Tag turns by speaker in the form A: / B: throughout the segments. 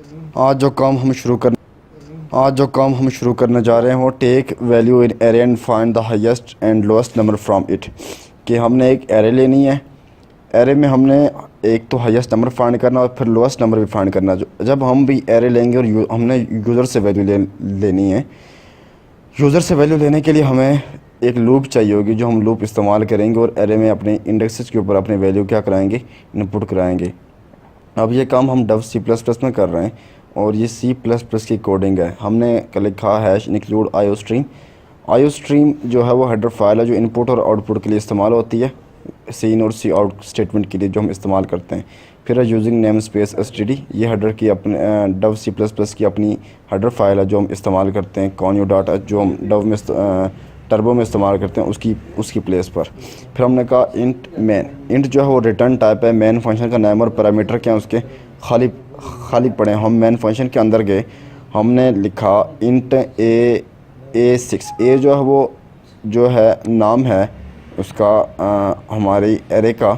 A: आज जो काम हम शुरू कर आज जो काम हम शुरू करने जा रहे हैं वो take value in array and find the highest and lowest number from it. कि हमने एक एरे लेनी है, एरे में हमने एक तो हाईएस्ट नंबर फाइंड करना और फिर लोएस्ट नंबर भी फाइंड करना। जब हम भी एरे लेंगे और हमने यूज़र से वैल्यू लेनी है। यूज़र से वैल्यू लेने के लिए हमें एक लूप चाहिए होगी जो हम लूप इस्तेमाल करेंगे और एरे में अपने इंडेक्सेस के ऊपर अपने वैल्यू क्या कराएंगे, इनपुट कराएंगे। अब ये काम हम डव C++ में कर रहे हैं और ये C++ की कोडिंग है। हमने लिखा hash include IO stream. IO stream जो है वो हेडर फाइल है जो इनपुट और आउटपुट के लिए इस्तेमाल होती है, सी इन और सी आउट स्टेटमेंट के लिए जो हम इस्तेमाल करते हैं। फिर है यूजिंग नेम स्पेस std, ये हेडर की अपने डव C++ की अपनी हेडर फाइल है जो हम इस्तेमाल करते हैं। कॉन्यू डाटा जो हम डव में टर्बो में इस्तेमाल करते हैं उसकी प्लेस पर। फिर हमने कहा इंट मेन। इंट जो है वो रिटर्न टाइप है, मेन फंक्शन का नाम और पैरामीटर क्या है उसके खाली पड़े। हम मेन फंक्शन के अंदर गए, हमने लिखा इंट A6। ए जो है वो जो है नाम है उसका हमारी एरे का,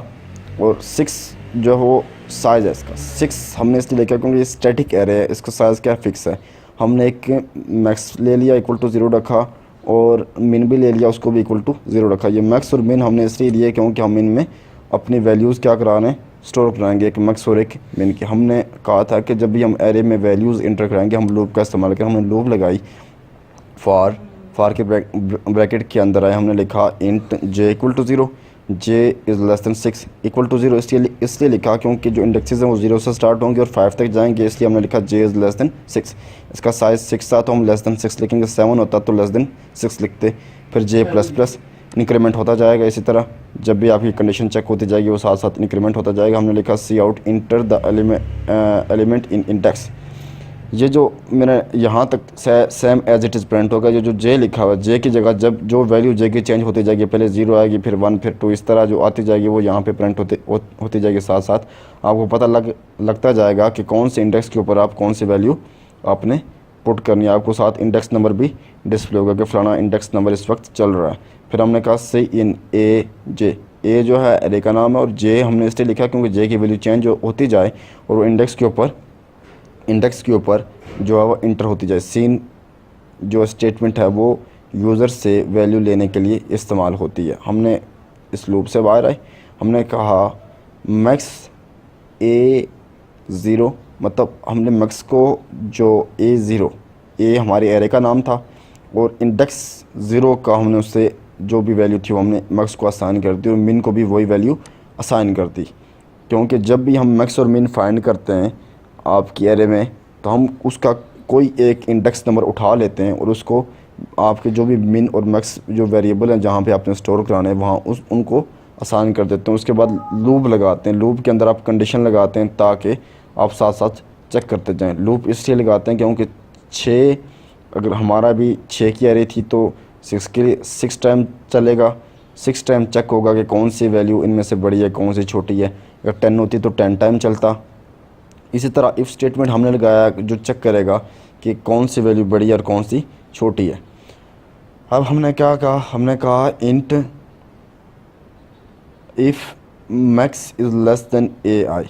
A: और 6 जो है वो साइज़ है इसका। 6 हमने इसलिए लिखा क्योंकि ये स्टैटिक एरे है, इसका साइज़ क्या फिक्स है। हमने एक मैक्स ले लिया इक्वल टू 0 रखा और मिन भी ले लिया, उसको भी इक्वल टू 0 रखा। ये मैक्स और मिन हमने इसलिए लिए क्योंकि हम इनमें अपनी वैल्यूज़ क्या कराने, स्टोर कराएंगे, एक मैक्स और एक मिन की। हमने कहा था कि जब भी हम एरे में वैल्यूज़ इंटर कराएंगे हम लूप का इस्तेमाल करें। हमने लूप लगाई, फॉर के ब्रैकेट के अंदर आए, हमने लिखा int j equal to 0, j is less than 6 equal to 0। इसलिए लिखा क्योंकि जो इंडेक्सेस हैं वो 0 से स्टार्ट होंगे और 5 तक जाएंगे, इसलिए हमने लिखा j इज़ लेस दैन 6। इसका साइज़ 6 था तो हम लेस दैन 6 लिखेंगे, 7 होता तो लेस दैन 6 लिखते। फिर j++ इंक्रीमेंट होता जाएगा। इसी तरह जब भी आपकी कंडीशन चेक होती जाएगी वो साथ साथ इंक्रीमेंट होता जाएगा। हमने लिखा cout enter the element in index. ये जो मैंने यहाँ तक same as it is print होगा। ये जो जे लिखा हुआ है, जे की जगह जब जो वैल्यू जे की चेंज होती जाएगी, पहले 0 आएगी फिर 1 फिर 2, इस तरह जो आती जाएगी वो यहाँ पे प्रिंट होती जाएगी। साथ साथ आपको पता लगता जाएगा कि कौन से इंडेक्स के ऊपर आप कौन सी वैल्यू आपने पुट करनी है। आपको साथ इंडेक्स नंबर भी डिस्प्ले होगा कि फलाना इंडेक्स नंबर इस वक्त चल रहा है। फिर हमने कहा सी इन ए जो है एरे का नाम है और जे हमने इसलिए लिखा क्योंकि जे की वैल्यू चेंज होती जाए और वो इंडेक्स के ऊपर जो है वो इंटर होती जाए। सीन जो स्टेटमेंट है वो यूज़र से वैल्यू लेने के लिए इस्तेमाल होती है। हमने इस लूप से बाहर आए, हमने कहा मैक्स A0, मतलब हमने मैक्स को जो A0 हमारी एरे का नाम था और इंडेक्स 0 का हमने उससे जो भी वैल्यू थी वो हमने मैक्स को असाइन कर दी और मिन को भी वही वैल्यू असाइन कर दी। क्योंकि जब भी हम मैक्स और मिन फाइंड करते हैं आपकी एरे में तो हम उसका कोई एक इंडेक्स नंबर उठा लेते हैं और उसको आपके जो भी मिन और मैक्स जो वेरिएबल हैं जहाँ पे आपने स्टोर कराने हैं वहाँ उनको असाइन कर देते हैं। उसके बाद लूप लगाते हैं, लूप के अंदर आप कंडीशन लगाते हैं ताकि आप साथ साथ चेक करते जाएं। लूप इसलिए लगाते हैं क्योंकि 6 अगर हमारा भी 6 की एरे थी तो 6 के लिए 6 टाइम चलेगा, 6 टाइम चेक होगा कि कौन सी वैल्यू इनमें से बड़ी है कौन सी छोटी है। अगर 10 होती तो 10 टाइम चलता। इसी तरह इफ़ स्टेटमेंट हमने लगाया जो चेक करेगा कि कौन सी वैल्यू बड़ी है और कौन सी छोटी है। अब हमने क्या कहा, हमने कहा int if max is less then AI।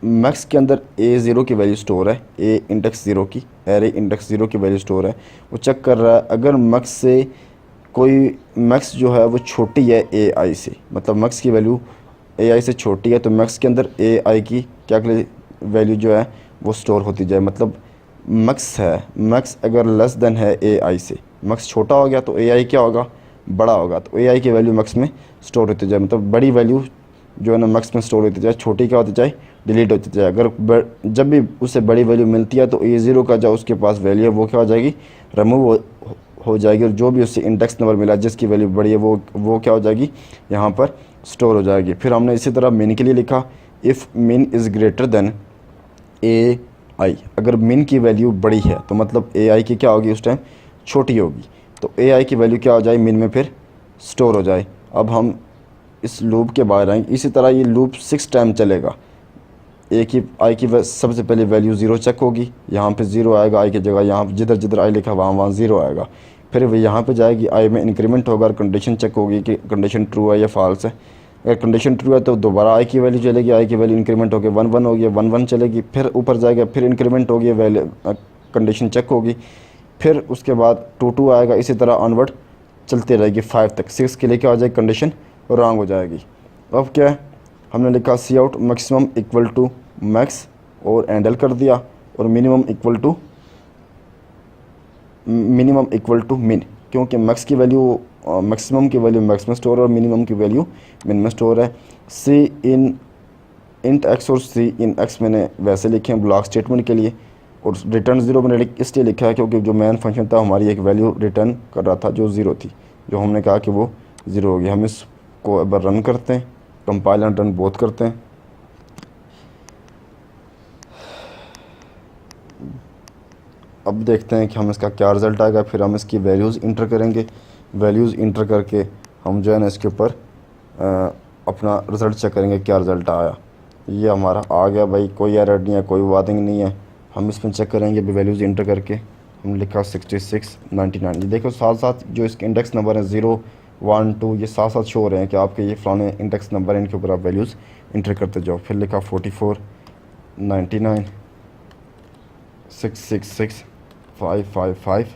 A: Max के अंदर A0 की वैल्यू स्टोर है, A इंडेक्स 0 की, एरे इंडेक्स 0 की वैल्यू स्टोर है। वो चेक कर रहा है अगर मैक्स से कोई मैक्स जो है वो छोटी है AI से, मतलब मैक्स की वैल्यू AI से छोटी है तो मैक्स के अंदर AI की क्या वैल्यू जो है वो स्टोर होती जाए। मतलब मैक्स है, मैक्स अगर लेस देन है AI से, मैक्स छोटा हो गया तो AI क्या होगा, बड़ा होगा, तो AI की वैल्यू मैक्स में स्टोर होती जाए। मतलब बड़ी वैल्यू जो है ना मैक्स में स्टोर होती जाए, छोटी क्या होती जाए, डिलीट होती जाए। अगर जब भी उसे बड़ी वैल्यू मिलती है तो A0 का जो उसके पास वैल्यू है वो क्या हो जाएगी, रिमूव हो जाएगी और जो भी उससे इंडेक्स नंबर मिला जिसकी वैल्यू बड़ी है वो क्या हो जाएगी, यहाँ पर स्टोर हो जाएगी। फिर हमने इसी तरह मिन के लिए लिखा इफ़ मिन इज़ ग्रेटर देन AI। अगर मिन की वैल्यू बड़ी है तो मतलब AI की क्या होगी उस टाइम, छोटी होगी, तो AI की वैल्यू क्या हो जाए, मिन में फिर स्टोर हो जाए। अब हम इस लूप के बाहर आएंगे। इसी तरह ये लूप 6 टाइम चलेगा। आई की सबसे पहले वैल्यू 0 चेक होगी, यहाँ पे 0 आएगा आई की जगह, यहाँ जिधर जिधर आई लिखा वहाँ 0 आएगा। फिर वो यहाँ पे जाएगी, आई में इंक्रीमेंट होगा और कंडीशन चेक होगी कि कंडीशन ट्रू है या फॉल्स है। अगर कंडीशन ट्रू है तो दोबारा आई की वैल्यू चलेगी, आई की वैल्यू इंक्रीमेंट होकर 1 1 हो गया, 1 1 चलेगी, फिर ऊपर जाएगा, फिर इंक्रीमेंट होगी वैल्यू, कंडीशन चेक होगी, फिर उसके बाद 2 2 आएगा, इसी तरह ऑनवर्ड चलती रहेगी 5 तक। 6 के लिए क्या हो जाएगी, कंडीशन रॉन्ग हो जाएगी। अब क्या है, हमने लिखा cout maximum equal to max और एंडल कर दिया, और मिनिमम इक्वल टू मिन, क्योंकि मैक्स की वैल्यू मैक्सिमम की वैल्यू मैक्स में स्टोर और मिनिमम की वैल्यू मिन में स्टोर है। सी इन इंट एक्स और सी इन एक्स मैंने वैसे लिखे हैं ब्लॉक स्टेटमेंट के लिए, और रिटर्न ज़ीरो मैंने इसलिए लिखा है क्योंकि जो मेन फंक्शन था हमारी एक वैल्यू रिटर्न कर रहा था जो ज़ीरो थी, जो हमने कहा कि वो ज़ीरो हो गया। हम इसको अब रन करते हैं, कंपाइल एंड रन बोथ करते हैं। अब देखते हैं कि हम इसका क्या रिज़ल्ट आएगा, फिर हम इसकी वैल्यूज़ इंटर करेंगे। वैल्यूज़ इंटर करके हम जो है ना इसके ऊपर अपना रिज़ल्ट चेक करेंगे क्या रिज़ल्ट आया। ये हमारा आ गया भाई, कोई एरर नहीं है, कोई वार्निंग नहीं है। हम इसमें चेक करेंगे अभी वैल्यूज़ इंटर करके। हम लिखा 66 99, ये देखो साथ साथ जो इसके इंडेक्स नंबर हैं 0 1 2 ये साथ साथ शो हो रहे हैं कि आपके ये फलाने इंडेक्स नंबर हैं, इनके ऊपर आप वैल्यूज़ इंटर करते जाओ। फिर लिखा 44 99 666 555,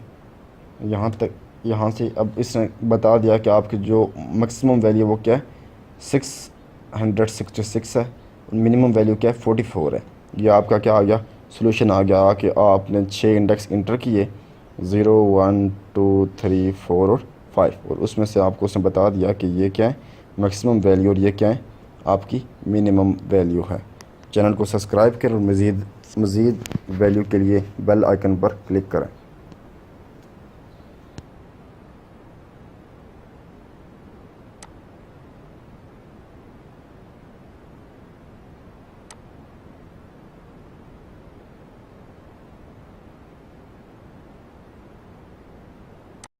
A: यहाँ तक, यहाँ से अब इसने बता दिया कि आपकी जो मैक्सिमम वैल्यू वो क्या है 666 है, मिनिमम वैल्यू क्या है 44 है। ये आपका क्या आ गया, सोल्यूशन आ गया कि आपने 6 इंडेक्स इंटर किए 0 1 2 3 4 और 5, और उसमें से आपको उसने बता दिया कि ये क्या है मैक्सिमम वैल्यू और ये क्या है आपकी मिनिमम वैल्यू है। चैनल को सब्सक्राइब करें और मज़ीद वैल्यू के लिए बेल आइकन पर क्लिक करें।